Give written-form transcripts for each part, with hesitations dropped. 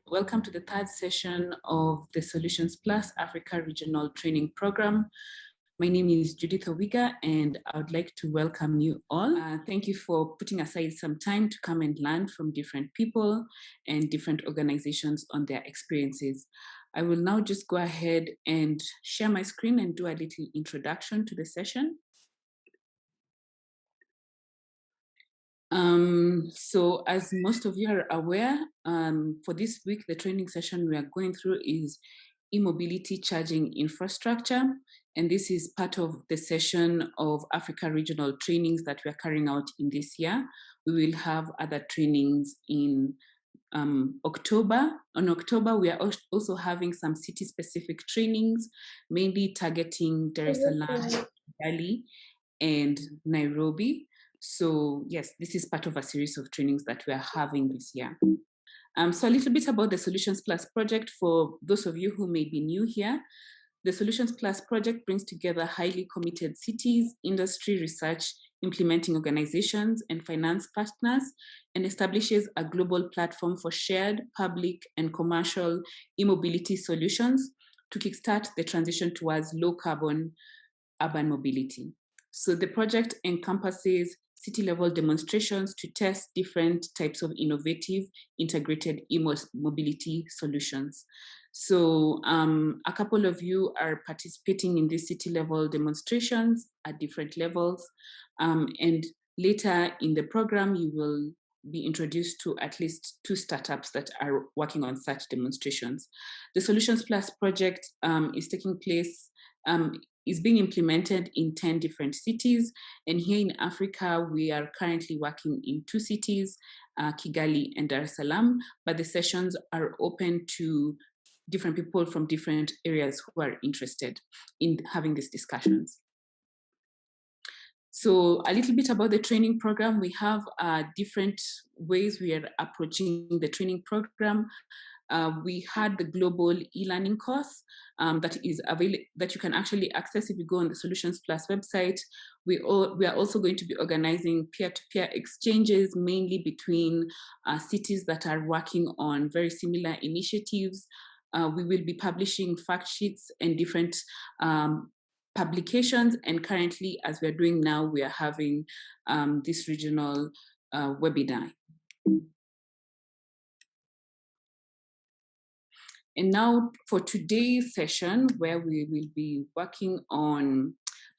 Welcome to the third session of the Solutions Plus Africa Regional Training Program. My name is Judith Owiga, and I would like to welcome you all. Thank you for putting aside some time to come and learn from different people and different organizations on their experiences. I will now just go ahead and share my screen and do a little introduction to the session. So as most of you are aware, for this week, the training session we are going through is e-mobility charging infrastructure. And this is part of the session of Africa regional trainings that we are carrying out in this year. We will have other trainings in October. On October, we are also having some city-specific trainings, mainly targeting Dar es Salaam, Delhi, and Nairobi. So yes, this is part of a series of trainings that we are having this year. So a little bit about the Solutions Plus project for those of you who may be new here. The Solutions Plus project brings together highly committed cities, industry, research, implementing organizations, and finance partners, and establishes a global platform for shared, public, and commercial e-mobility solutions to kickstart the transition towards low-carbon urban mobility. So the project encompasses city-level demonstrations to test different types of innovative integrated e-mobility solutions. So a couple of you are participating in these city-level demonstrations at different levels. And later in the program, you will be introduced to at least 2 startups that are working on such demonstrations. The Solutions Plus project is taking place is being implemented in 10 different cities. And here in Africa, we are currently working in 2 cities, Kigali and Dar es Salaam, but the sessions are open to different people from different areas who are interested in having these discussions. So a little bit about the training program. We have different ways we are approaching the training program. We had the global e-learning course that is available, that you can actually access if you go on the Solutions Plus website. We are also going to be organizing peer-to-peer exchanges, mainly between cities that are working on very similar initiatives. We will be publishing fact sheets and different publications, and currently, as we're doing now, we are having this regional webinar. And now for today's session, where we will be working on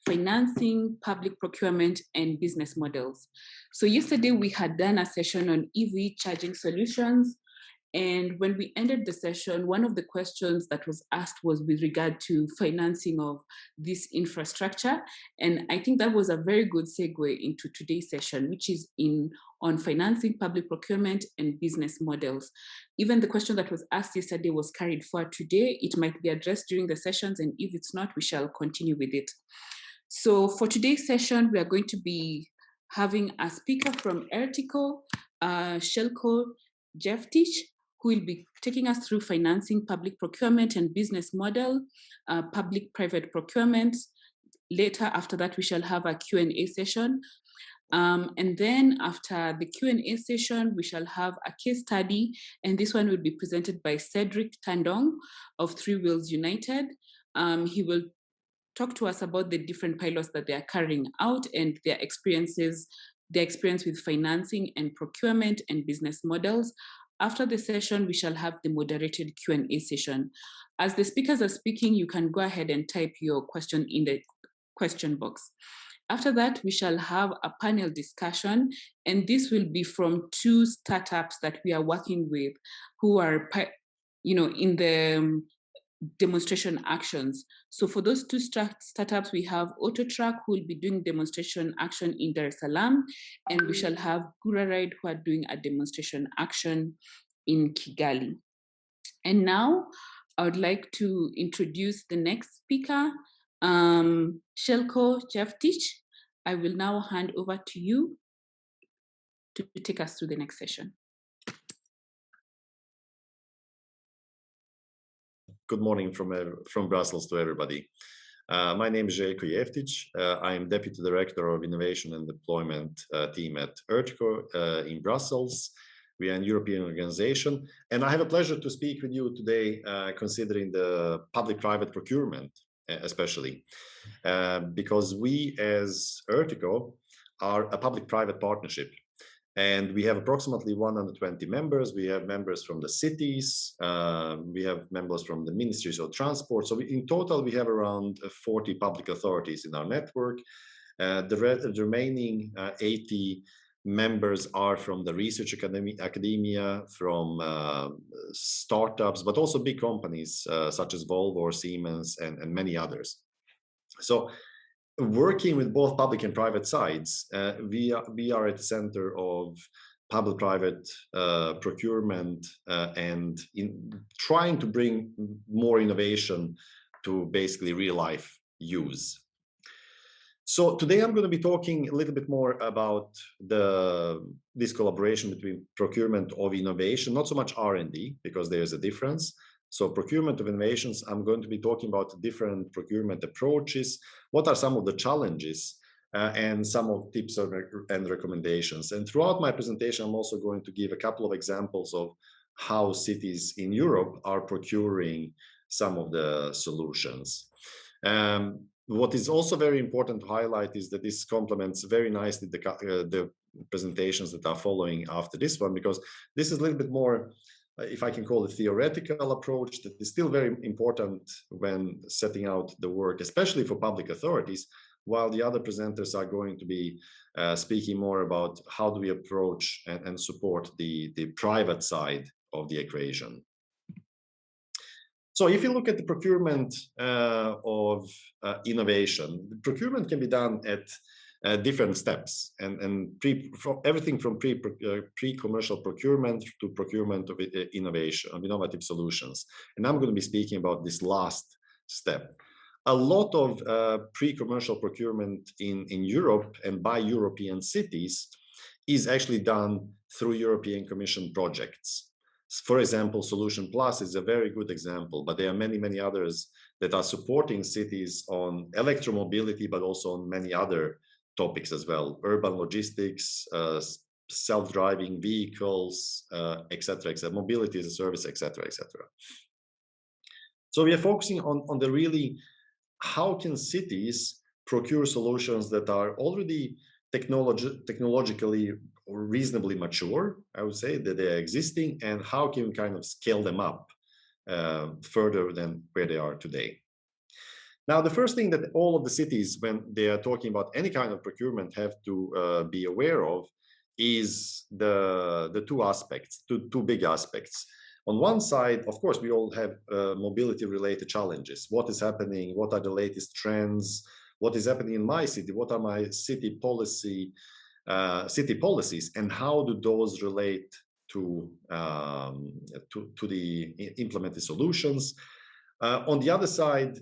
financing, public procurement, and business models. So yesterday we had done a session on EV charging solutions. And when we ended the session, one of the questions that was asked was with regard to financing of this infrastructure. And I think that was a very good segue into today's session, which is on financing, public procurement, and business models. Even the question that was asked yesterday was carried forward today. It might be addressed during the sessions, and if it's not, we shall continue with it. So for today's session, we are going to be having a speaker from ERTICO, Shelko Jeftich, who will be taking us through financing, public procurement, and business model, public-private procurement. Later, after that, we shall have a Q&A session. And then after the Q&A session, we shall have a case study, and this one will be presented by Cedric Tandong of Three Wheels United. He will talk to us about the different pilots that they are carrying out and their experience with financing and procurement and business models. After the session, we shall have the moderated Q&A session. As the speakers are speaking, you can go ahead and type your question in the question box. After that, we shall have a panel discussion, and this will be from 2 startups that we are working with who are, in the demonstration actions. So for those 2 startups, we have AutoTrack, who will be doing demonstration action in Dar es Salaam, and we shall have Gura Ride, who are doing a demonstration action in Kigali. And now I would like to introduce the next speaker, Shelko Jeftich. I will now hand over to you to take us through the next session. Good morning from Brussels to everybody. My name is Shelko Jeftich. I am Deputy Director of Innovation and Deployment team at ERTICO in Brussels. We are an European organization, and I have a pleasure to speak with you today, considering the public-private procurement, especially, because we as ERTICO are a public-private partnership. And we have approximately 120 members. We have members from the cities. We have members from the ministries of transport. So in total, we have around 40 public authorities in our network. The remaining 80 members are from the research academia, from startups, but also big companies such as Volvo or Siemens and many others. So working with both public and private sides, we are at the center of public-private procurement and in trying to bring more innovation to basically real-life use. So today I'm going to be talking a little bit more about this collaboration between procurement of innovation, not so much R&D, because there's a difference. So procurement of innovations, I'm going to be talking about different procurement approaches. What are some of the challenges and some of tips and recommendations. And throughout my presentation, I'm also going to give a couple of examples of how cities in Europe are procuring some of the solutions. What is also very important to highlight is that this complements very nicely the presentations that are following after this one, because this is a little bit more, if I can call it, theoretical approach that is still very important when setting out the work, especially for public authorities, while the other presenters are going to be speaking more about how do we approach and support the private side of the equation. So if you look at the procurement of innovation, the procurement can be done at different steps, and everything from pre-commercial procurement to procurement of innovation, of innovative solutions. And I'm going to be speaking about this last step. A lot of pre-commercial procurement in Europe and by European cities is actually done through European Commission projects. For example, Solution Plus is a very good example, but there are many, many others that are supporting cities on electromobility, but also on many other topics as well: urban logistics, self-driving vehicles, etc., etc., mobility as a service, etc., etc. So we are focusing on the really, how can cities procure solutions that are already technologically reasonably mature, I would say, that they are existing, and how can we kind of scale them up further than where they are today. Now, the first thing that all of the cities, when they are talking about any kind of procurement, have to be aware of is the two big aspects. On one side, of course, we all have mobility-related challenges. What is happening? What are the latest trends? What is happening in my city? What are my city policies, and how do those relate to the implemented solutions? On the other side,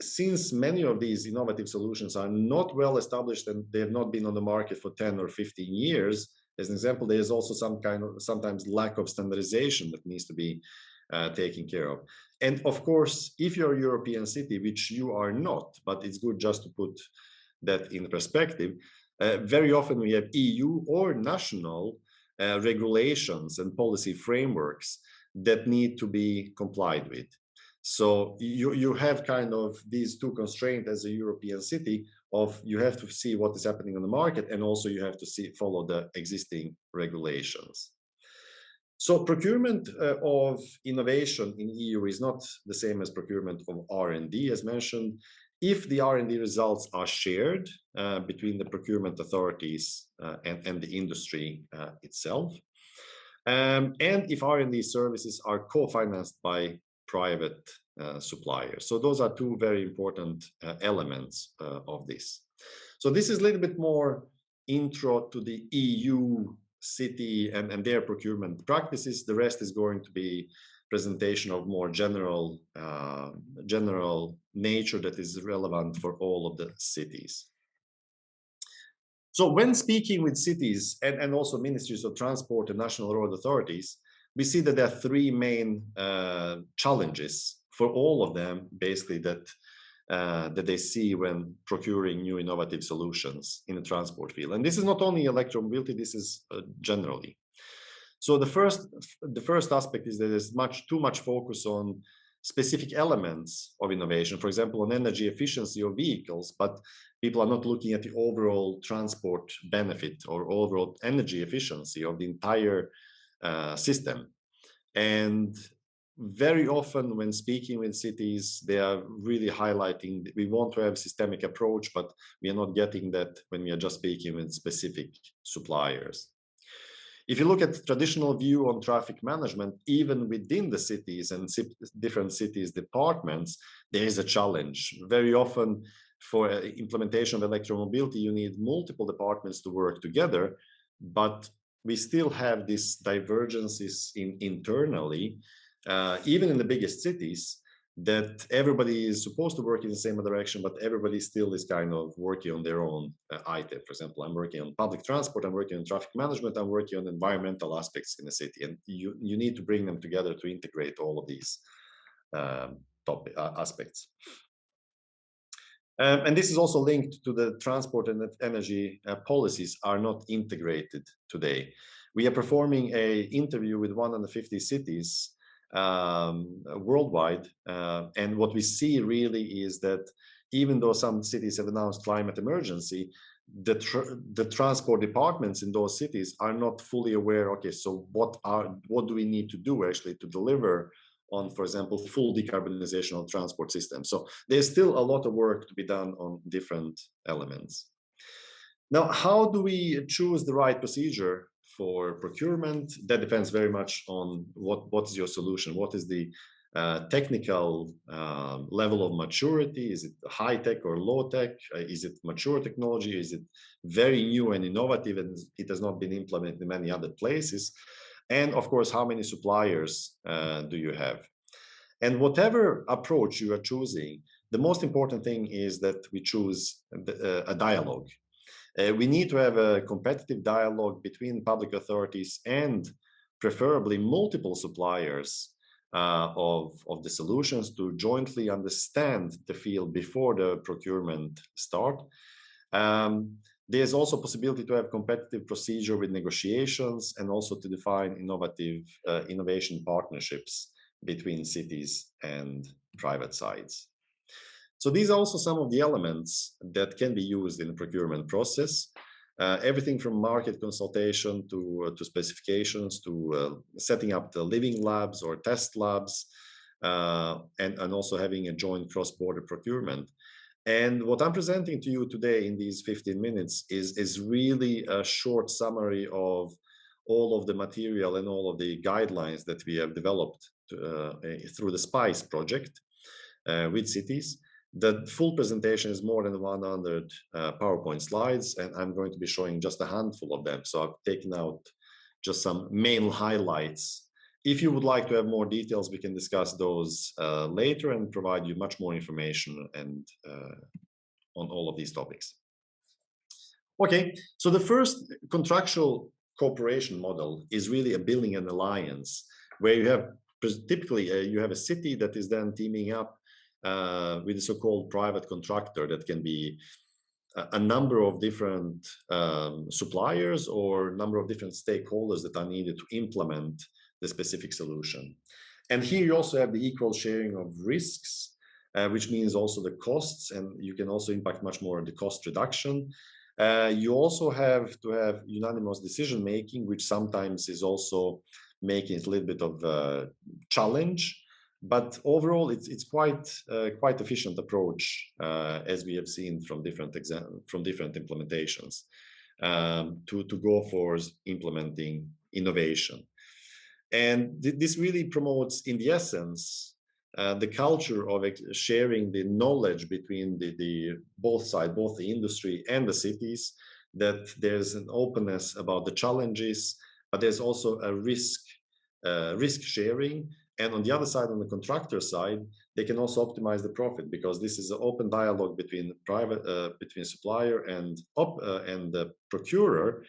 since many of these innovative solutions are not well established and they have not been on the market for 10 or 15 years, as an example, there is also some kind of sometimes lack of standardization that needs to be taken care of. And of course, if you're a European city, which you are not, but it's good just to put that in perspective, very often we have EU or national regulations and policy frameworks that need to be complied with. So you have kind of these two constraints as a European city of you have to see what is happening on the market, and also you have to follow the existing regulations. So procurement of innovation in EU is not the same as procurement of R&D, as mentioned. If the R&D results are shared between the procurement authorities and the industry itself, and if R&D services are co-financed by private suppliers. So those are two very important elements of this. So this is a little bit more intro to the EU city and their procurement practices. The rest is going to be presentation of more general nature that is relevant for all of the cities. So when speaking with cities and also ministries of transport and national road authorities, we see that there are three main challenges for all of them, basically, that they see when procuring new innovative solutions in the transport field. And this is not only electromobility, this is generally. So the first aspect is that there's too much focus on specific elements of innovation, for example, on energy efficiency of vehicles, but people are not looking at the overall transport benefit or overall energy efficiency of the entire system. And very often when speaking with cities, they are really highlighting that we want to have a systemic approach, but we are not getting that when we are just speaking with specific suppliers. If you look at the traditional view on traffic management, even within the cities and different cities departments, there is a challenge. Very often for implementation of electromobility, you need multiple departments to work together, but we still have these divergences internally, even in the biggest cities, that everybody is supposed to work in the same direction, but everybody still is kind of working on their own item. For example, I'm working on public transport, I'm working on traffic management, I'm working on environmental aspects in the city, and you need to bring them together to integrate all of these aspects. And this is also linked to the transport and energy policies are not integrated today. We are performing an interview with 150 cities worldwide, and what we see really is that even though some cities have announced climate emergency, the transport departments in those cities are not fully aware. Okay, so what do we need to do actually to deliver on, for example, full decarbonization of transport systems? So there's still a lot of work to be done on different elements. Now, how do we choose the right procedure for procurement? That depends very much on what's your solution. What is the technical level of maturity? Is it high tech or low tech? Is it mature technology? Is it very new and innovative and it has not been implemented in many other places? And of course, how many suppliers do you have? And whatever approach you are choosing, the most important thing is that we choose a dialogue. We need to have a competitive dialogue between public authorities and preferably multiple suppliers of the solutions to jointly understand the field before the procurement start. There's also possibility to have competitive procedure with negotiations and also to define innovation partnerships between cities and private sides. So these are also some of the elements that can be used in the procurement process. Everything from market consultation to specifications to setting up the living labs or test labs, and also having a joint cross-border procurement. And what I'm presenting to you today in these 15 minutes is really a short summary of all of the material and all of the guidelines that we have developed through the SPICE project with cities. The full presentation is more than 100 PowerPoint slides, and I'm going to be showing just a handful of them. So I've taken out just some main highlights. If you would like to have more details, we can discuss those later and provide you much more information and on all of these topics. Okay, so the first contractual cooperation model is really a building an alliance, where you have typically you have a city that is then teaming up with a so-called private contractor that can be a number of different suppliers or a number of different stakeholders that are needed to implement the specific solution. And here you also have the equal sharing of risks, which means also the costs, and you can also impact much more on the cost reduction. You also have to have unanimous decision-making, which sometimes is also making it a little bit of a challenge. But overall, it's quite efficient approach, as we have seen from different implementations, to go for implementing innovation. And this really promotes, in the essence, the culture of sharing the knowledge between both sides, both the industry and the cities, that there's an openness about the challenges, but there's also a risk sharing. And on the other side, on the contractor side, they can also optimize the profit, because this is an open dialogue between between supplier and the procurer,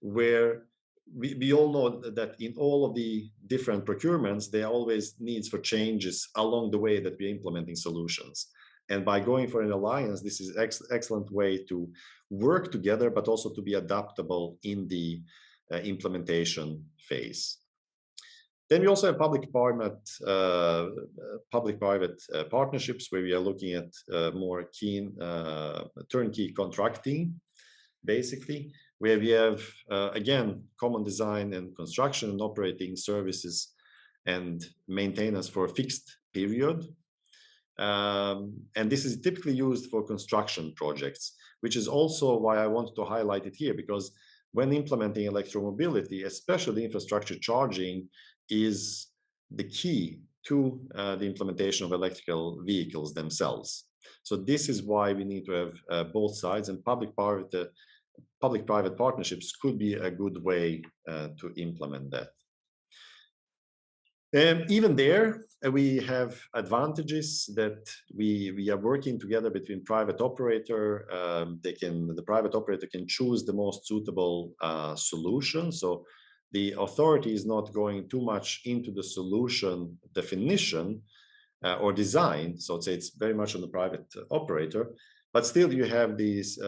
where we all know that in all of the different procurements, there are always needs for changes along the way that we're implementing solutions. And by going for an alliance, this is excellent way to work together, but also to be adaptable in the implementation phase. Then we also have public-private partnerships, where we are looking at more keen turnkey contracting, basically, where we have, again, common design and construction and operating services and maintenance for a fixed period. And this is typically used for construction projects, which is also why I wanted to highlight it here, because when implementing electromobility, especially infrastructure charging, is the key to the implementation of electrical vehicles themselves. So this is why we need to have both sides, and public-private partnerships could be a good way to implement that. Even there, we have advantages that we are working together between private operator. The private operator can choose the most suitable solution. So the authority is not going too much into the solution definition or design. So it's very much on the private operator. But still, you have this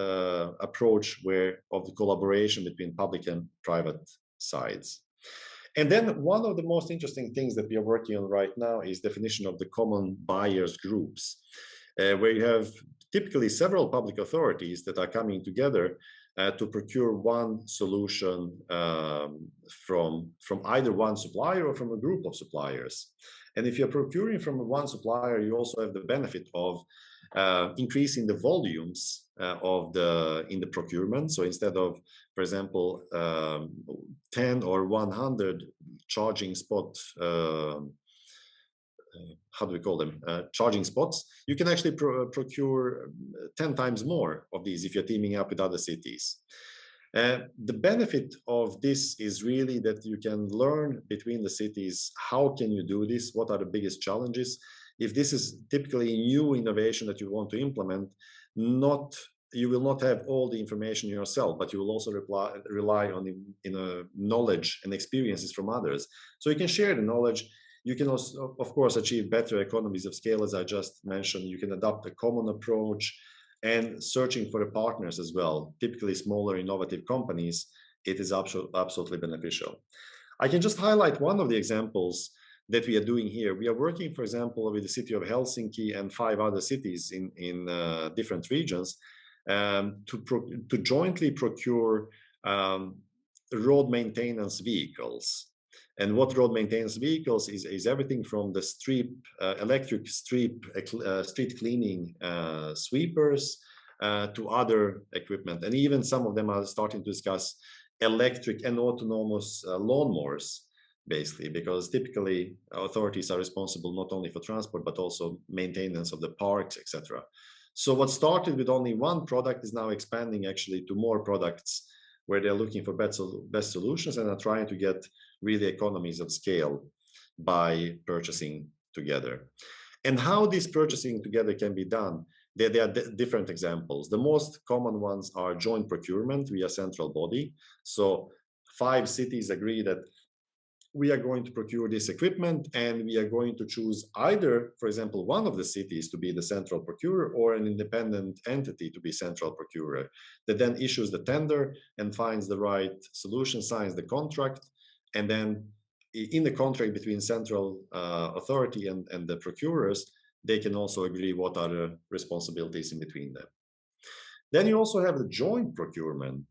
approach of the collaboration between public and private sides. And then one of the most interesting things that we are working on right now is definition of the common buyers groups, where you have typically several public authorities that are coming together to procure one solution from either one supplier or from a group of suppliers. And if you're procuring from one supplier, you also have the benefit of increasing the volumes in the procurement. So instead of, for example, 10 or 100 charging spot, how do we call them? Charging spots, you can actually procure 10 times more of these if you're teaming up with other cities. The benefit of this is really that you can learn between the cities, how can you do this? What are the biggest challenges? If this is typically a new innovation that you want to implement, you will not have all the information yourself, but you will also rely on knowledge and experiences from others. So you can share the knowledge. You can also, of course, achieve better economies of scale, as I just mentioned. You can adopt a common approach, and searching for the partners as well. Typically smaller innovative companies, it is absolutely beneficial. I can just highlight one of the examples that we are doing here. We are working, for example, with the city of Helsinki and 5 other cities in different regions to jointly procure road maintenance vehicles. And what road maintenance vehicles is everything from the electric street cleaning sweepers to other equipment. And even some of them are starting to discuss electric and autonomous lawnmowers, basically, because typically authorities are responsible not only for transport, but also maintenance of the parks, etc. So what started with only one product is now expanding actually to more products, where they're looking for best solutions and are trying to get really economies of scale by purchasing together. And how this purchasing together can be done, there are different examples. The most common ones are joint procurement via central body. So 5 cities agree that we are going to procure this equipment, and we are going to choose either, for example, one of the cities to be the central procurer, or an independent entity to be central procurer, that then issues the tender and finds the right solution, signs the contract, and then in the contract between central authority and the procurers, they can also agree what are the responsibilities in between them. Then you also have the joint procurement,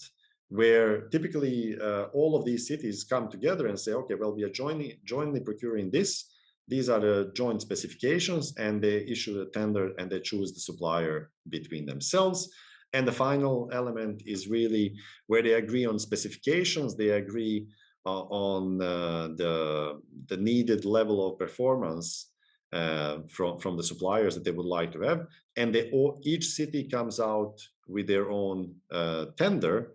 where typically all of these cities come together and say, okay, well, we are jointly procuring this. These are the joint specifications, and they issue a tender and they choose the supplier between themselves. And the final element is really where they agree on specifications, they agree on the needed level of performance from the suppliers that they would like to have. And each city comes out with their own tender,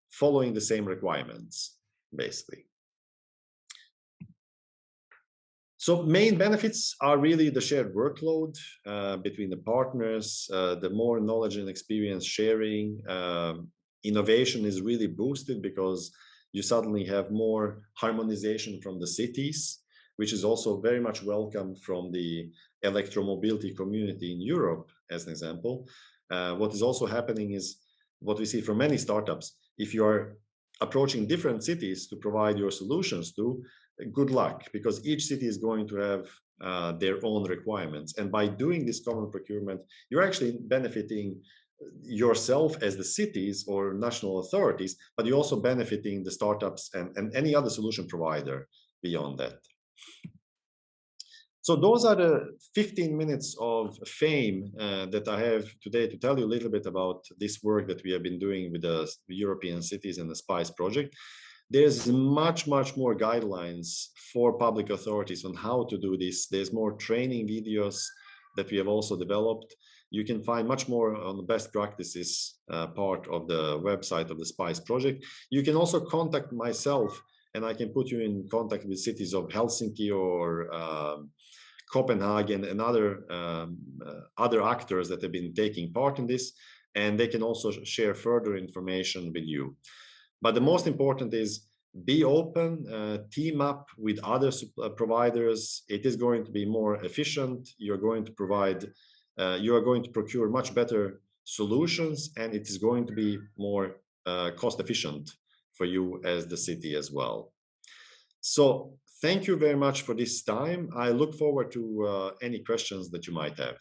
following the same requirements, basically. So main benefits are really the shared workload between the partners, the more knowledge and experience sharing. Innovation is really boosted because you suddenly have more harmonization from the cities, which is also very much welcome from the electromobility community in Europe, as an example. What is also happening is what we see from many startups. If you are approaching different cities to provide your solutions to, good luck, because each city is going to have their own requirements. And by doing this common procurement, you're actually benefiting yourself as the cities or national authorities, but you're also benefiting the startups and any other solution provider beyond that. So those are the 15 minutes of fame that I have today to tell you a little bit about this work that we have been doing with the European cities and the SPICE project. There's much more guidelines for public authorities on how to do this. There's more training videos that we have also developed. You can find much more on the best practices part of the website of the SPICE project. You can also contact myself, and I can put you in contact with cities of Helsinki or Copenhagen and other actors that have been taking part in this, and they can also share further information with you. But the most important is be open, team up with other providers. It is going to be more efficient. You're going to provide, you are going to procure much better solutions, and it is going to be more cost efficient for you as the city as well. So thank you very much for this time. I look forward to any questions that you might have.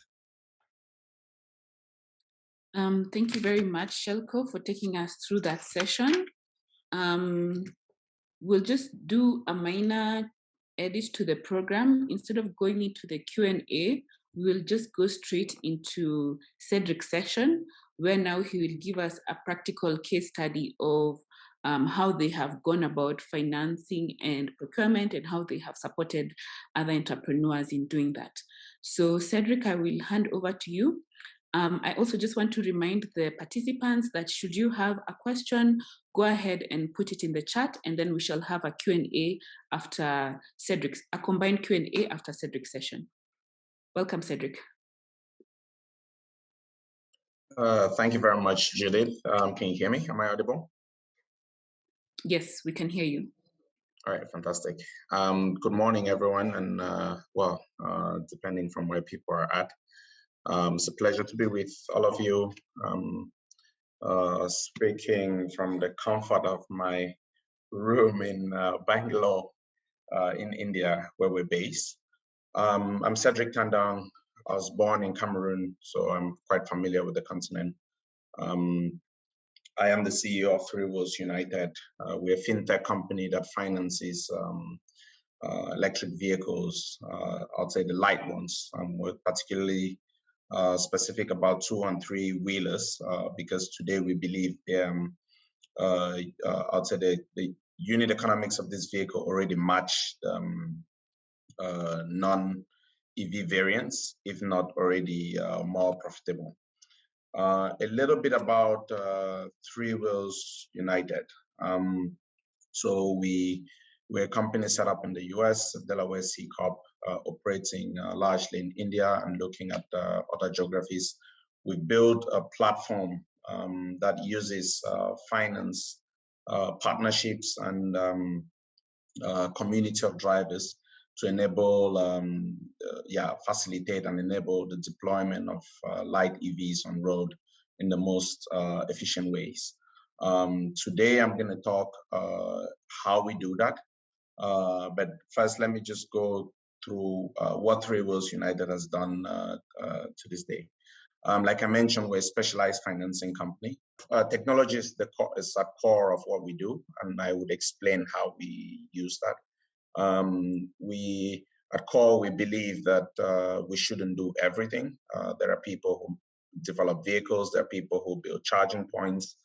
Thank you very much, Shelko, for taking us through that session. We'll just do a minor edit to the program. Instead of going into the Q&A, we'll just go straight into Cedric's session, where now he will give us a practical case study of how they have gone about financing and procurement and how they have supported other entrepreneurs in doing that. So Cedric, I will hand over to you. I also just want to remind the participants that should you have a question, go ahead and put it in the chat, and then we shall have a Q&A after Cedric's, a combined Q&A after Cedric's session. Welcome, Cedric. Thank you very much, Judith. Can you hear me? Am I audible? Yes, we can hear you. All right, fantastic. Good morning, everyone, and depending from where people are at. It's a pleasure to be with all of you, speaking from the comfort of my room in Bangalore, in India, where we're based. I'm Cedric Tandang. I was born in Cameroon, so I'm quite familiar with the continent. I am the CEO of Three Wheels United. We're a fintech company that finances electric vehicles, I'll say the light ones. We're particularly specific about 2- and 3-wheelers because today we believe I'd say the unit economics of this vehicle already match non-EV variants, if not already more profitable. A little bit about Three Wheels United. So we're a company set up in the US, Delaware C Corp, operating largely in India and looking at other geographies. We built a platform that uses finance partnerships and community of drivers to enable, facilitate and enable the deployment of light EVs on road in the most efficient ways. Today, I'm going to talk how we do that. But first, let me just go through what Three Wheels United has done to this day. Like I mentioned, we're a specialized financing company. Technology is at core of what we do, and I would explain how we use that. At core, we believe that we shouldn't do everything. There are people who develop vehicles, there are people who build charging points,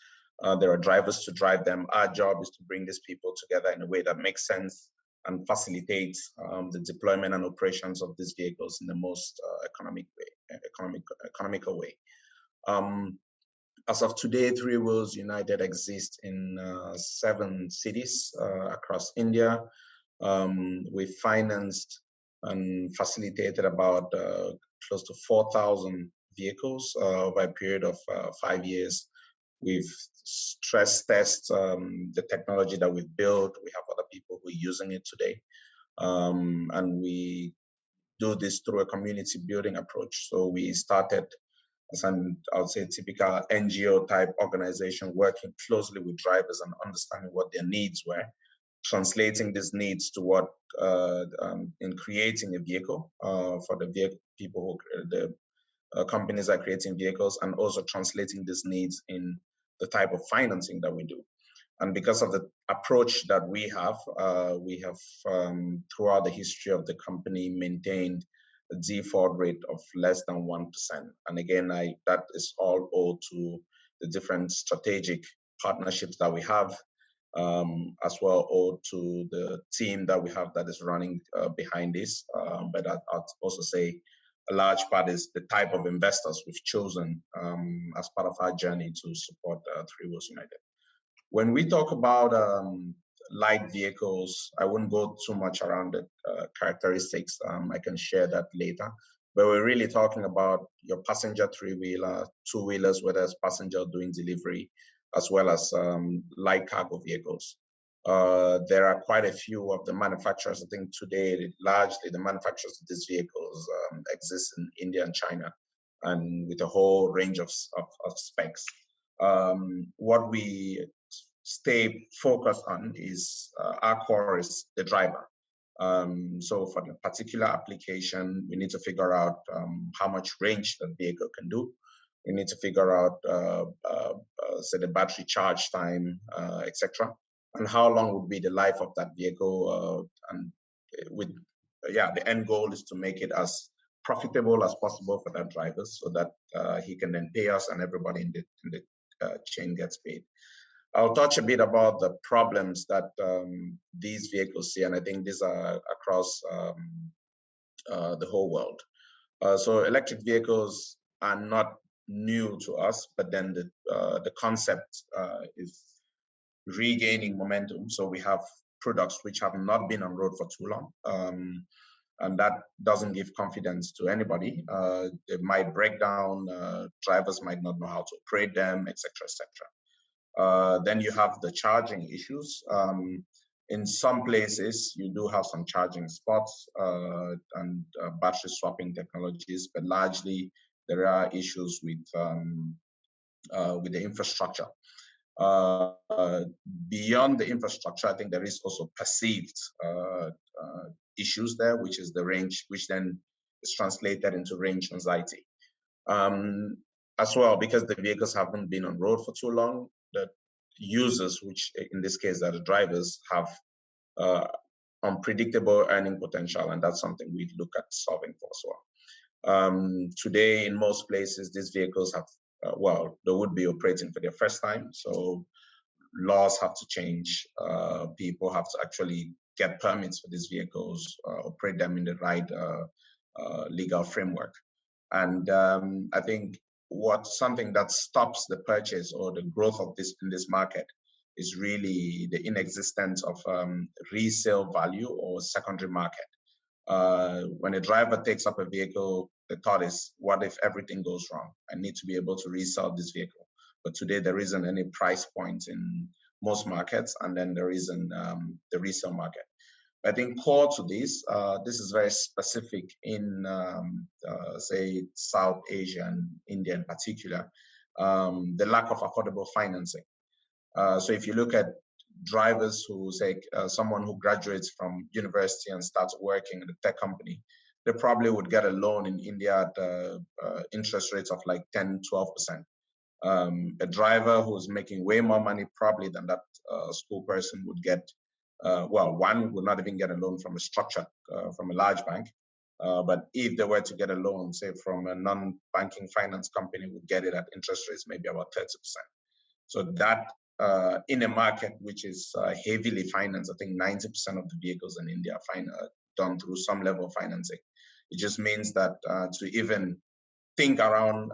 there are drivers to drive them. Our job is to bring these people together in a way that makes sense and facilitates the deployment and operations of these vehicles in the most economical way. As of today, Three Wheels United exists in 7 cities across India. We financed and facilitated about close to 4,000 vehicles over a period of 5 years. We've stress tested the technology that we've built. We have other people who are using it today. And we do this through a community building approach. So we started as an, I would say, typical NGO type organization, working closely with drivers and understanding what their needs were, translating these needs to what in creating a vehicle for the people who the companies are creating vehicles, and also translating these needs in the type of financing that we do. And because of the approach that we have throughout the history of the company maintained a default rate of less than 1%. And again, that is all owed to the different strategic partnerships that we have, as well owed to the team that we have that is running behind this. But I'd also say a large part is the type of investors we've chosen as part of our journey to support Three Wheels United. When we talk about light vehicles, I wouldn't go too much around the characteristics. I can share that later. But we're really talking about your passenger three-wheeler, two-wheelers, whether it's passenger doing delivery, as well as light cargo vehicles. There are quite a few of the manufacturers. I think today, largely the manufacturers of these vehicles exist in India and China, and with a whole range of specs. What we stay focused on is our core is the driver. So for the particular application, we need to figure out how much range the vehicle can do. We need to figure out, say, the battery charge time, etc., and how long would be the life of that vehicle. And the end goal is to make it as profitable as possible for that driver, so that he can then pay us and everybody in the chain gets paid. I'll touch a bit about the problems that these vehicles see, and I think these are across the whole world. So electric vehicles are not new to us, but then the concept is regaining momentum. So we have products which have not been on road for too long, and that doesn't give confidence to anybody. They might break down, drivers might not know how to operate them, etc., etc. Then you have the charging issues. In some places, you do have some charging spots and battery swapping technologies, but largely there are issues with the infrastructure. Beyond the infrastructure, I think there is also perceived issues there, which is the range, which then is translated into range anxiety. As well, because the vehicles haven't been on road for too long, the users, which in this case are the drivers, have unpredictable earning potential, and that's something we look at solving for as well. Today, in most places, these vehicles have, they would be operating for their first time, so laws have to change. People have to actually get permits for these vehicles, operate them in the right legal framework. And I think something that stops the purchase or the growth of this in this market is really the inexistence of resale value or secondary market. When a driver takes up a vehicle, the thought is, what if everything goes wrong? I need to be able to resell this vehicle. But today there isn't any price point in most markets, and then there isn't the resale market. I think core to this is very specific in, say, South Asia and India in particular, the lack of affordable financing. So if you look at drivers who say, someone who graduates from university and starts working in a tech company, they probably would get a loan in India at interest rates of like 10-12%. A driver who's making way more money probably than that school person would get, one would not even get a loan from a structure, from a large bank. But if they were to get a loan, say from a non-banking finance company, would get it at interest rates maybe about 30%. So that in a market which is heavily financed, I think 90% of the vehicles in India are done through some level of financing. It just means that to even think around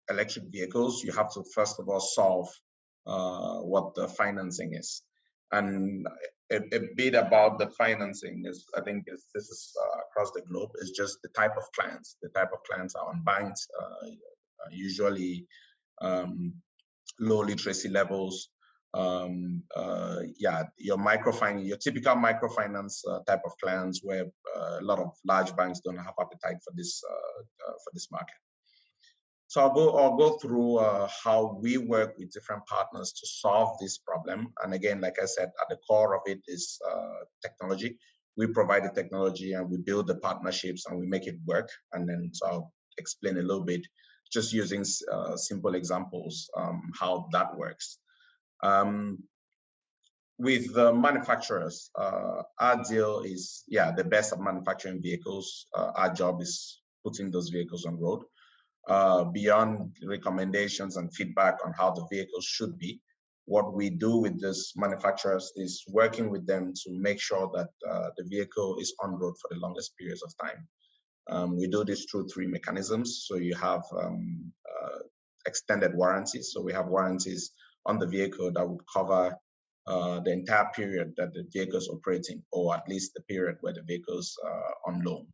electric vehicles, you have to first of all solve what the financing is. And a bit about the financing is, I think this is across the globe, is just the type of clients. The type of clients are unbanked, usually low literacy levels. Your typical microfinance type of clients, where a lot of large banks don't have appetite for this market. So I'll go through how we work with different partners to solve this problem. And again, like I said, at the core of it is technology. We provide the technology and we build the partnerships and we make it work. And then so I'll explain a little bit, just using simple examples, how that works. With the manufacturers, our deal is, the best at manufacturing vehicles. Our job is putting those vehicles on road. Beyond recommendations and feedback on how the vehicles should be, what we do with these manufacturers is working with them to make sure that the vehicle is on road for the longest periods of time. We do this through three mechanisms. So you have extended warranties. So we have warranties on the vehicle that would cover the entire period that the vehicle is operating, or at least the period where the vehicle is on loan.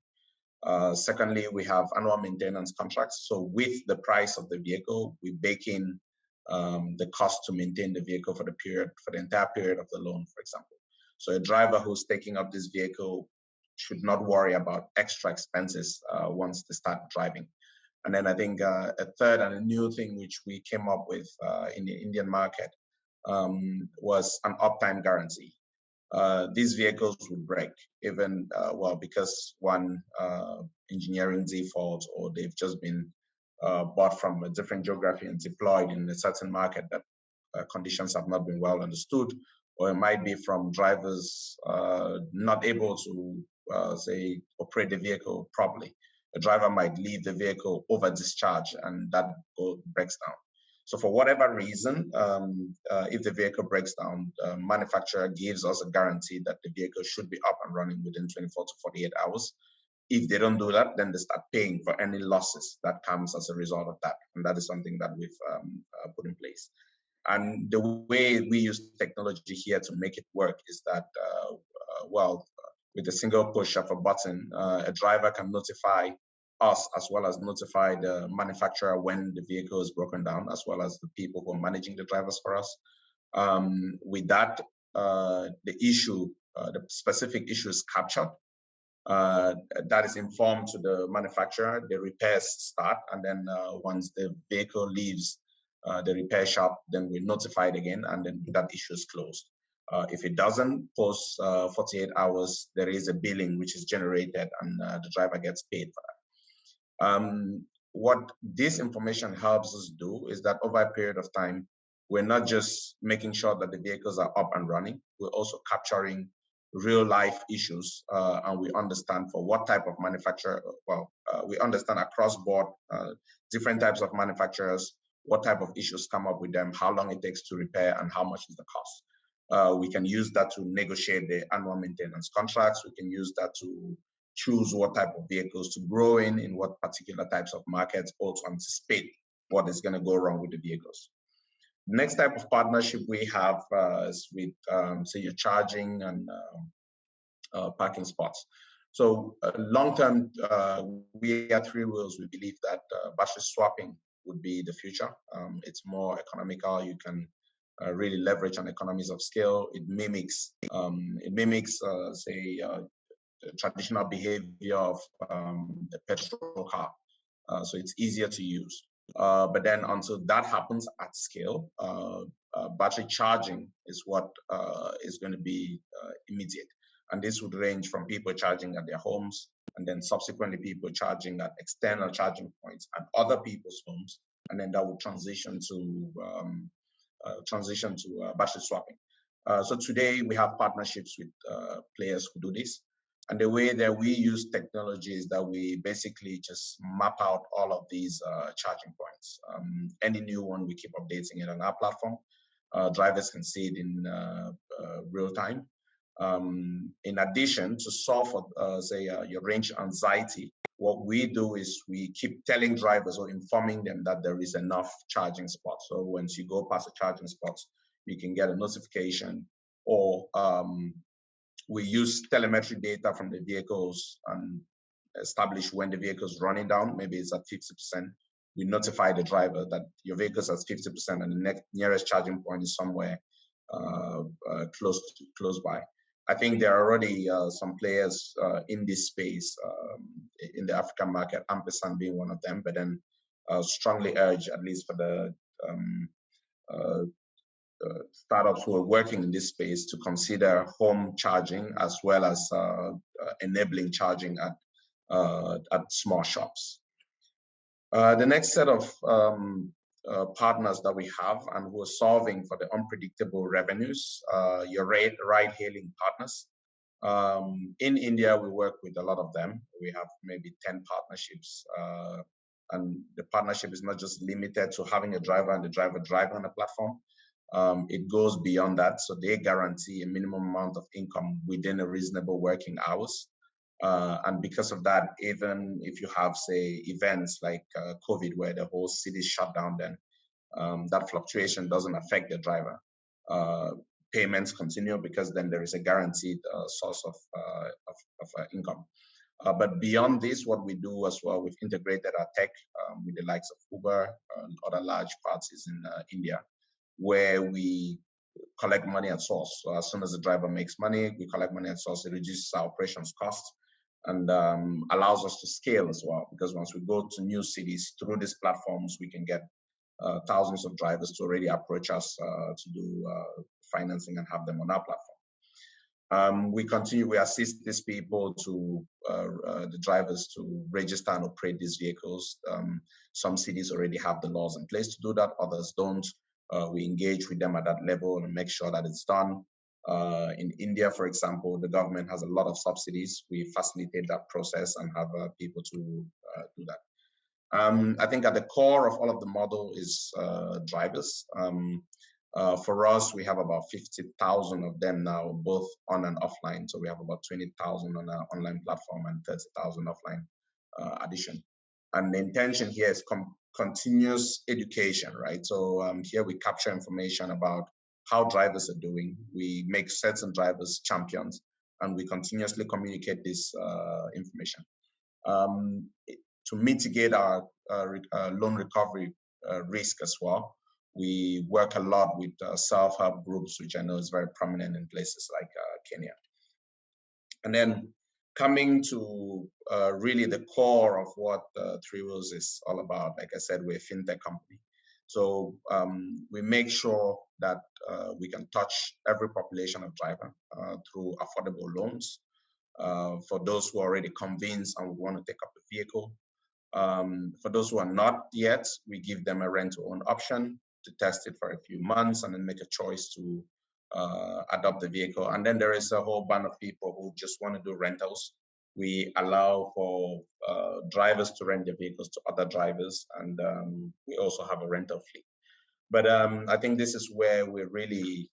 Secondly, we have annual maintenance contracts. So with the price of the vehicle, we bake in the cost to maintain the vehicle for the entire period of the loan, for example. So a driver who's taking up this vehicle should not worry about extra expenses once they start driving. And then I think a third and a new thing which we came up with in the Indian market was an uptime guarantee. These vehicles would break even, because one engineering default, or they've just been bought from a different geography and deployed in a certain market that conditions have not been well understood, or it might be from drivers not able to, say, operate the vehicle properly. A driver might leave the vehicle over discharge and that breaks down. So for whatever reason, if the vehicle breaks down, the manufacturer gives us a guarantee that the vehicle should be up and running within 24 to 48 hours. If they don't do that, then they start paying for any losses that comes as a result of that. And that is something that we've put in place. And the way we use technology here to make it work is that, with a single push of a button, a driver can notify us as well as notify the manufacturer when the vehicle is broken down, as well as the people who are managing the drivers for us. With that, the specific issue is captured. That is informed to the manufacturer, the repairs start, and then once the vehicle leaves the repair shop, then we notify it again, and then that issue is closed. If it doesn't, post 48 hours, there is a billing which is generated, and the driver gets paid for that. What this information helps us do is that over a period of time, we're not just making sure that the vehicles are up and running, we're also capturing real life issues, and we understand for what type of manufacturer, we understand across board different types of manufacturers, what type of issues come up with them, how long it takes to repair, and how much is the cost. We can use that to negotiate the annual maintenance contracts. We can use that to choose what type of vehicles to grow in what particular types of markets, or to anticipate what is going to go wrong with the vehicles. The next type of partnership we have is with, say, your charging and parking spots. So long-term, we at Three Wheels, we believe that battery swapping would be the future. It's more economical. You can really leverage on economies of scale. It mimics, say, traditional behavior of a petrol car. So it's easier to use. But then until that happens at scale, battery charging is what is going to be immediate. And this would range from people charging at their homes, and then subsequently people charging at external charging points at other people's homes. And then that would transition to battery swapping. So today we have partnerships with players who do this. And the way that we use technology is that we basically just map out all of these charging points. Any new one, we keep updating it on our platform. Drivers can see it in real time. In addition, to solve for, say, your range anxiety, what we do is we keep telling drivers or informing them that there is enough charging spots. So once you go past the charging spots, you can get a notification, or we use telemetry data from the vehicles and establish when the vehicle is running down. Maybe it's at 50%. We notify the driver that your vehicle is at 50% and the nearest charging point is somewhere close by. I think there are already some players in this space in the African market, Ampersand being one of them. But then strongly urge, at least for the startups who are working in this space, to consider home charging as well as enabling charging at small shops. The next set of partners that we have and who are solving for the unpredictable revenues, your ride-hailing partners. In India, we work with a lot of them. We have maybe 10 partnerships. And the partnership is not just limited to having a driver and the driver driving on a platform. It goes beyond that. So they guarantee a minimum amount of income within a reasonable working hours. And because of that, even if you have, say, events like COVID, where the whole city is shut down, then that fluctuation doesn't affect the driver. Payments continue because then there is a guaranteed source of income. But beyond this, what we do as well, we've integrated our tech with the likes of Uber and other large parties in India, where we collect money at source. So as soon as the driver makes money, we collect money at source. It reduces our operations costs and allows us to scale as well. Because once we go to new cities through these platforms, we can get thousands of drivers to already approach us to do financing and have them on our platform. We assist these people to, the drivers to register and operate these vehicles. Some cities already have the laws in place to do that, others don't. We engage with them at that level and make sure that it's done. In India, for example, the government has a lot of subsidies. We facilitate that process and have people to do that. I think at the core of all of the model is drivers. For us, we have about 50,000 of them now, both on and offline. So we have about 20,000 on our online platform and 30,000 offline addition. And the intention here is continuous education, right? So here we capture information about how drivers are doing. We make certain drivers champions, and we continuously communicate this information. To mitigate our loan recovery risk as well, we work a lot with self-help groups, which I know is very prominent in places like Kenya. And then coming to really the core of what Three Wheels is all about, like I said, we're a fintech company. So we make sure that we can touch every population of driver through affordable loans. For those who are already convinced and want to take up the vehicle. For those who are not yet, we give them a rent-to-own option to test it for a few months and then make a choice to adopt the vehicle. And then there is a whole band of people who just want to do rentals. We allow for drivers to rent their vehicles to other drivers, and we also have a rental fleet. But I think this is where we're really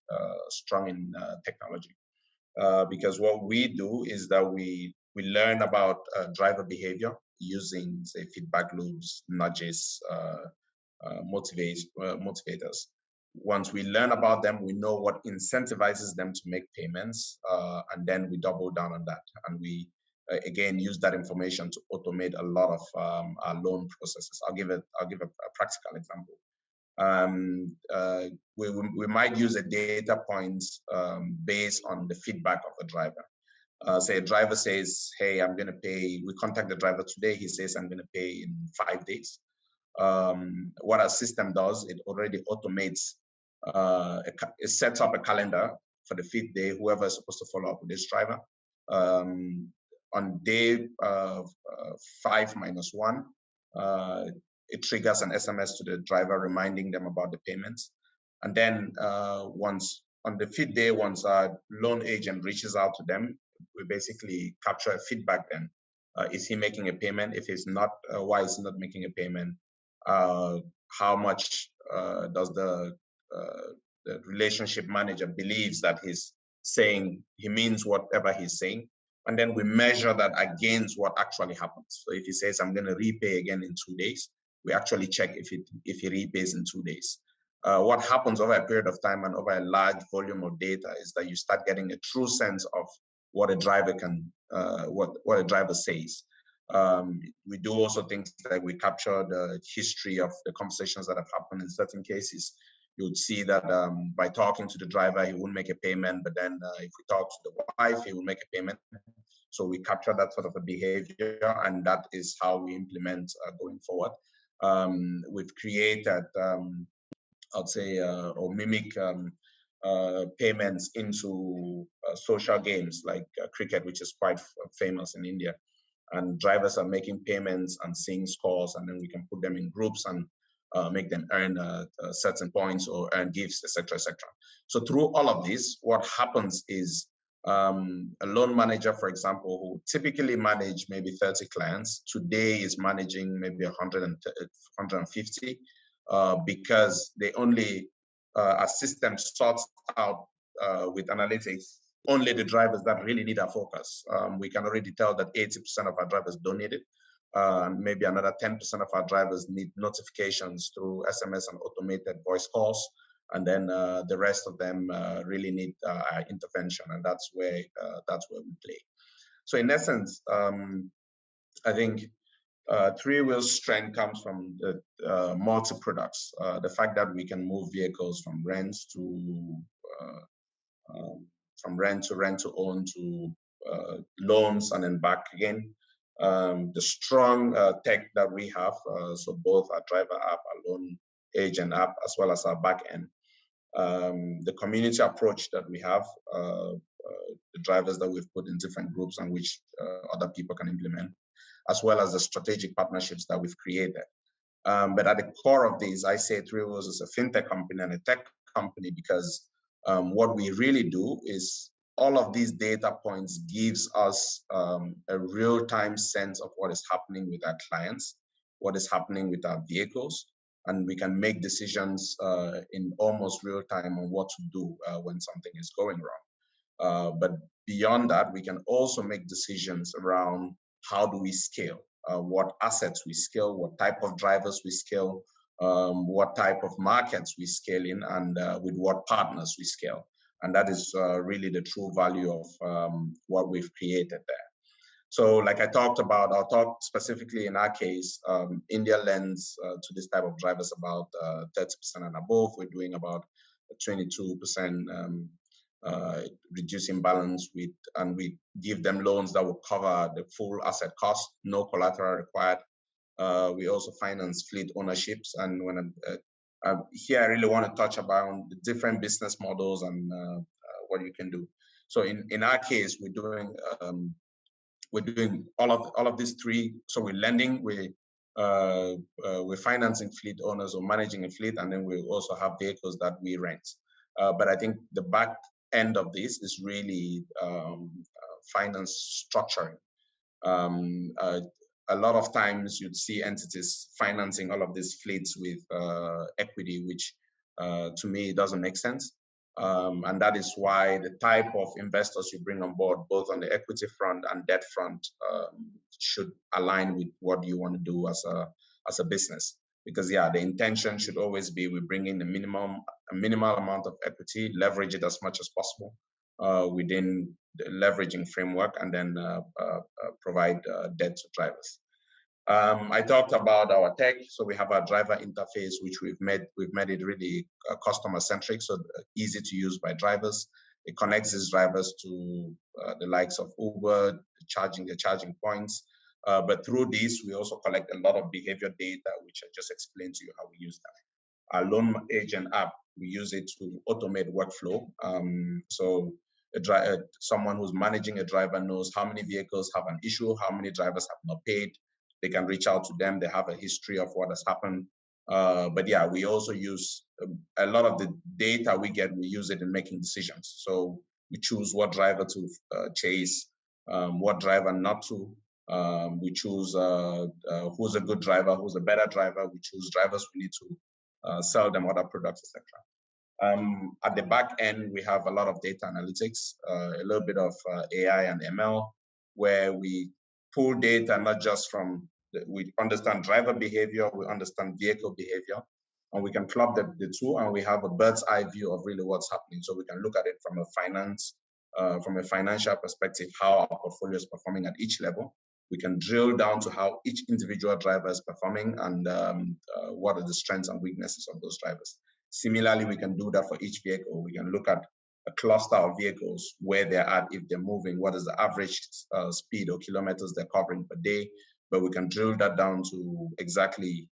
strong in technology, because what we do is that we learn about driver behavior using, say, feedback loops, nudges, motivators. Once we learn about them, we know what incentivizes them to make payments, and then we double down on that. And we, again, use that information to automate a lot of our loan processes. I'll give a practical example. We might use a data point based on the feedback of the driver. Say a driver says, hey, I'm going to pay, we contact the driver today, he says, I'm going to pay in 5 days. What our system does, it already automates, it sets up a calendar for the 5th day, whoever is supposed to follow up with this driver. On day 5 minus 1, it triggers an SMS to the driver reminding them about the payments. And then once on the 5th day, once our loan agent reaches out to them, we basically capture a feedback then. Is he making a payment? If he's not, why is he not making a payment? How much does the relationship manager believes that he's saying, he means whatever he's saying? And then we measure that against what actually happens. So if he says, I'm going to repay again in 2 days, we actually check if he repays in 2 days. What happens over a period of time and over a large volume of data is that you start getting a true sense of what a driver can, what a driver says. We do also things like we capture the history of the conversations that have happened in certain cases. You would see that by talking to the driver, he won't make a payment, but then if we talk to the wife, he will make a payment. So we capture that sort of a behavior, and that is how we implement going forward. We've created, I'd say, or mimic payments into social games like cricket, which is quite famous in India. And drivers are making payments and seeing scores, and then we can put them in groups and make them earn certain points or earn gifts, etc., etc. So through all of this, what happens is a loan manager, for example, who typically manage maybe 30 clients, today is managing maybe 150 because they only, a system sorts out with analytics only the drivers that really need our focus. We can already tell that 80% of our drivers don't need it. Maybe another 10% of our drivers need notifications through SMS and automated voice calls. And then the rest of them really need our intervention. And that's where we play. So in essence, I think Three Wheels' strength comes from the multi-products. The fact that we can move vehicles from rent to rent to own to loans and then back again. The strong tech that we have, so both our driver app, our loan agent app, as well as our back end. The community approach that we have, the drivers that we've put in different groups and which other people can implement, as well as the strategic partnerships that we've created. But at the core of this, I say Three Wheels is a fintech company and a tech company because what we really do is all of these data points gives us a real-time sense of what is happening with our clients, what is happening with our vehicles, and we can make decisions in almost real time on what to do when something is going wrong. But beyond that, we can also make decisions around how do we scale, what assets we scale, what type of drivers we scale, what type of markets we scale in, and with what partners we scale. And that is really the true value of what we've created there. So like I talked about, I'll talk specifically in our case, India lends to this type of drivers about 30% and above. We're doing about 22% reducing balance with, and we give them loans that will cover the full asset cost, no collateral required. We also finance fleet ownerships. And when here, I really want to touch about the different business models and what you can do. So in our case, we're doing all of these three. So we're lending, we're financing fleet owners or managing a fleet, and then we also have vehicles that we rent. But I think the back end of this is really finance structuring. A lot of times you'd see entities financing all of these fleets with equity, which to me doesn't make sense. And that is why the type of investors you bring on board, both on the equity front and debt front, should align with what you want to do as a business. Because yeah, the intention should always be we bring in a minimal amount of equity, leverage it as much as possible within the leveraging framework, and then provide debt to drivers. I talked about our tech, so we have our driver interface, which we've made it really customer centric, so easy to use by drivers. It connects these drivers to the likes of Uber, the charging points. But through this, we also collect a lot of behavior data, which I just explained to you how we use that. Our loan agent app, we use it to automate workflow. So someone who's managing a driver knows how many vehicles have an issue, how many drivers have not paid. They can reach out to them. They have a history of what has happened. But yeah, we also use a lot of the data we get, we use it in making decisions. So we choose what driver to chase, what driver not to. We choose who's a good driver, who's a better driver. We choose drivers we need to sell them other products, etc. At the back end, we have a lot of data analytics, a little bit of AI and ML, where we pull data not just from, we understand driver behavior, we understand vehicle behavior, and we can club the two, and we have a bird's eye view of really what's happening. So we can look at it from a financial perspective, how our portfolio is performing at each level. We can drill down to how each individual driver is performing and what are the strengths and weaknesses of those drivers. Similarly, we can do that for each vehicle. We can look at a cluster of vehicles, where they're at, if they're moving, what is the average speed or kilometers they're covering per day. But we can drill that down to exactly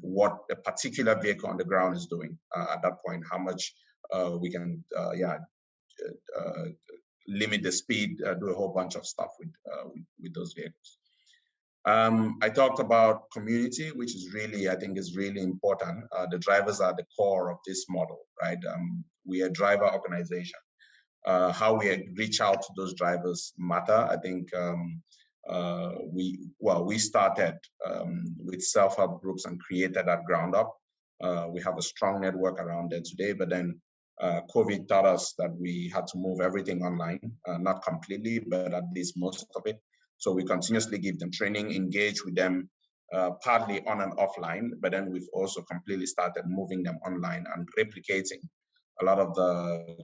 what a particular vehicle on the ground is doing at that point, how much we can limit the speed, do a whole bunch of stuff with those vehicles. I talked about community, which is really, I think is really important. The drivers are the core of this model, right? We are a driver organization. How we reach out to those drivers matter. I think we started with self-help groups and created that ground up. We have a strong network around it today, but then COVID taught us that we had to move everything online, not completely, but at least most of it. So we continuously give them training, engage with them, partly on and offline, but then we've also completely started moving them online and replicating a lot of the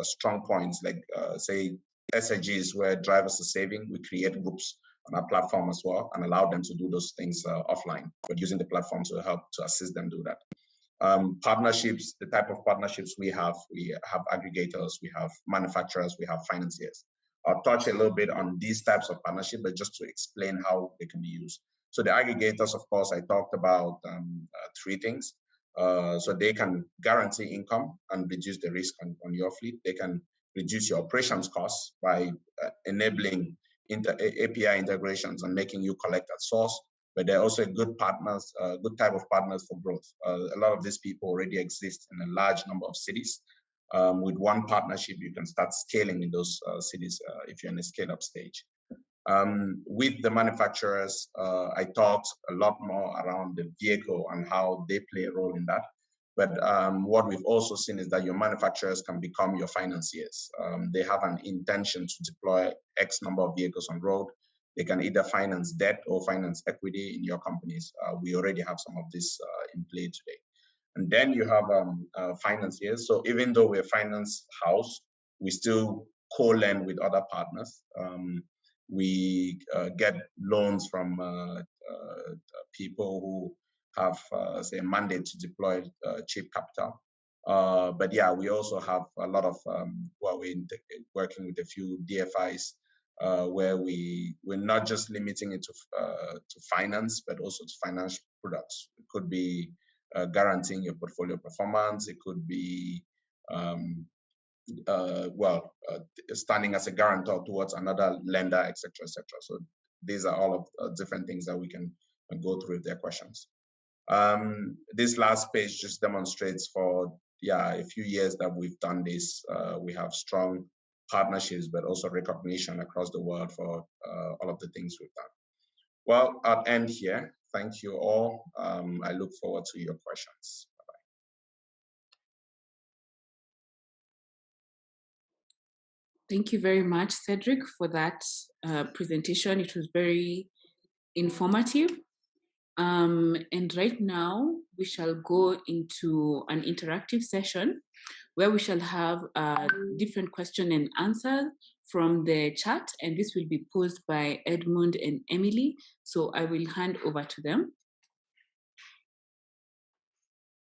strong points, like say SIGs where drivers are saving. We create groups on our platform as well and allow them to do those things offline, but using the platform to help to assist them do that. Partnerships, the type of partnerships we have aggregators, we have manufacturers, we have financiers. I'll touch a little bit on these types of partnerships, but just to explain how they can be used. So the aggregators, of course, I talked about 3 things. So they can guarantee income and reduce the risk on your fleet. They can reduce your operations costs by enabling API integrations and making you collect at source. But they're also good partners, good type of partners for growth. A lot of these people already exist in a large number of cities. With one partnership, you can start scaling in those cities if you're in a scale-up stage. With the manufacturers, I talked a lot more around the vehicle and how they play a role in that. But what we've also seen is that your manufacturers can become your financiers. They have an intention to deploy X number of vehicles on road. They can either finance debt or finance equity in your companies. We already have some of this in play today. And then you have financiers. So even though we're a finance house, we still co-lend with other partners. We get loans from people who have, say, a mandate to deploy cheap capital. But yeah, we also have a lot of, we're working with a few DFIs where we're not just limiting it to finance, but also to financial products. It could be guaranteeing your portfolio performance. It could be standing as a guarantor towards another lender, etc., etc. So these are all of different things that we can go through if there are questions. This last page just demonstrates for a few years that we've done this. We have strong partnerships, but also recognition across the world for all of the things we've done. Well, I'll end here. Thank you all. I look forward to your questions. Thank you very much, Cedric, for that presentation. It was very informative. And right now, we shall go into an interactive session where we shall have different question and answers from the chat, and this will be posed by Edmund and Emily. So I will hand over to them.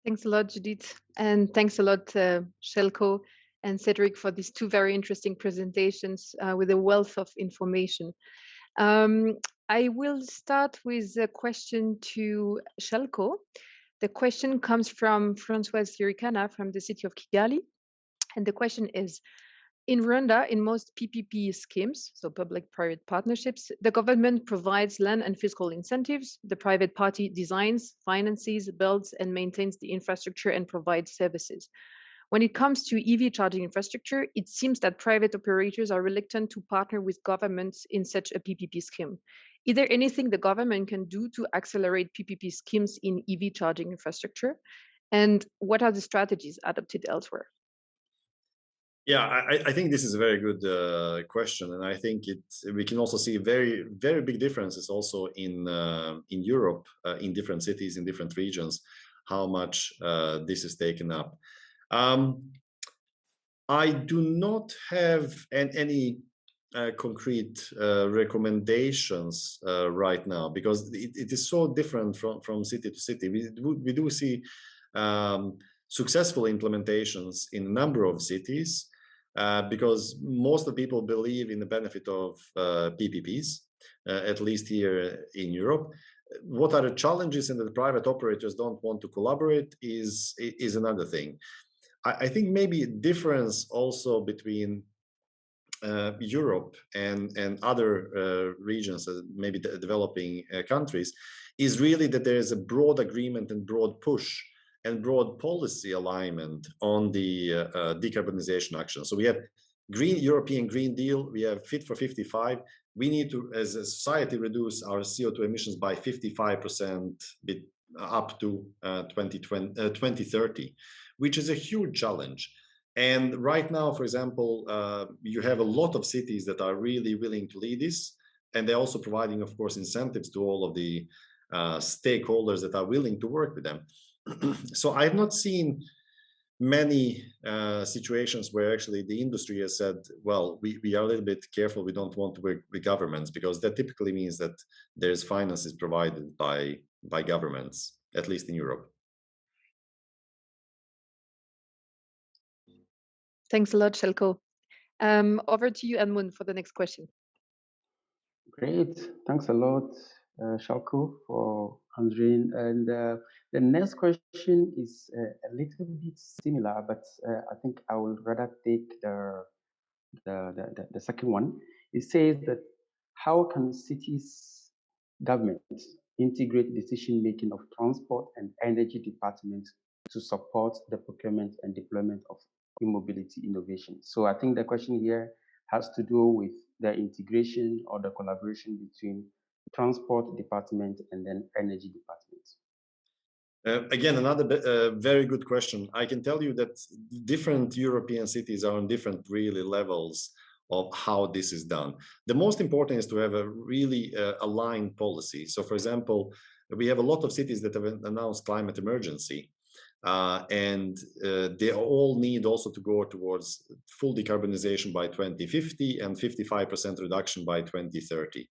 Thanks a lot, Judith. And thanks a lot, Shelko and Cedric, for these 2 very interesting presentations with a wealth of information. I will start with a question to Shelko. The question comes from Françoise Siricana from the city of Kigali. And the question is, in Rwanda, in most PPP schemes, so public-private partnerships, the government provides land and fiscal incentives. The private party designs, finances, builds, and maintains the infrastructure and provides services. When it comes to EV charging infrastructure, it seems that private operators are reluctant to partner with governments in such a PPP scheme. Is there anything the government can do to accelerate PPP schemes in EV charging infrastructure? And what are the strategies adopted elsewhere? Yeah, I think this is a very good question, and I think we can also see very, very big differences also in Europe, in different cities, in different regions, how much this is taken up. I do not have any concrete recommendations right now, because it is so different from city to city. We do see successful implementations in a number of cities, because most of the people believe in the benefit of PPPs, at least here in Europe. What are the challenges and that the private operators don't want to collaborate is another thing. I think maybe a difference also between Europe and other regions, maybe the developing countries, is really that there is a broad agreement and broad push and broad policy alignment on the decarbonization action. So we have European Green Deal, we have Fit for 55. We need to, as a society, reduce our CO2 emissions by 55% up to 2030, which is a huge challenge. And right now, for example, you have a lot of cities that are really willing to lead this, and they're also providing, of course, incentives to all of the stakeholders that are willing to work with them. So I've not seen many situations where actually the industry has said, well, we are a little bit careful, we don't want to work with governments, because that typically means that there's finances provided by governments, at least in Europe. Thanks a lot, Željko. Over to you, Edmund, for the next question. Great. Thanks a lot, Željko, for answering. And the next question is a little bit similar, but I think I would rather take the second one. It says that how can cities' governments integrate decision-making of transport and energy departments to support the procurement and deployment of e-mobility innovation? So I think the question here has to do with the integration or the collaboration between transport department and then energy departments. Again, another very good question. I can tell you that different European cities are on different really levels of how this is done. The most important is to have a really aligned policy. So for example, we have a lot of cities that have announced climate emergency. And they all need also to go towards full decarbonization by 2050 and 55% reduction by 2030.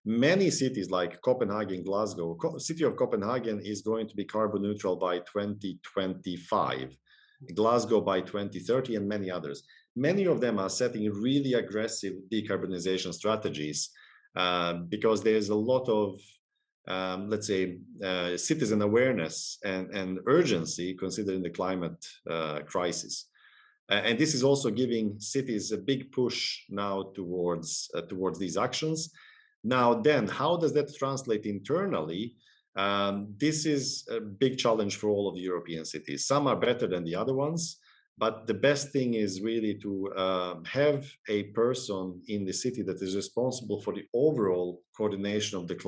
Many cities like Copenhagen, Glasgow, city of Copenhagen is going to be carbon neutral by 2025, Glasgow by 2030, and many others. Many of them are setting really aggressive decarbonization strategies because there's a lot of let's say, citizen awareness and urgency considering the climate crisis. And this is also giving cities a big push now towards these actions. Now then, how does that translate internally? This is a big challenge for all of the European cities. Some are better than the other ones, but the best thing is really to have a person in the city that is responsible for the overall coordination of the climate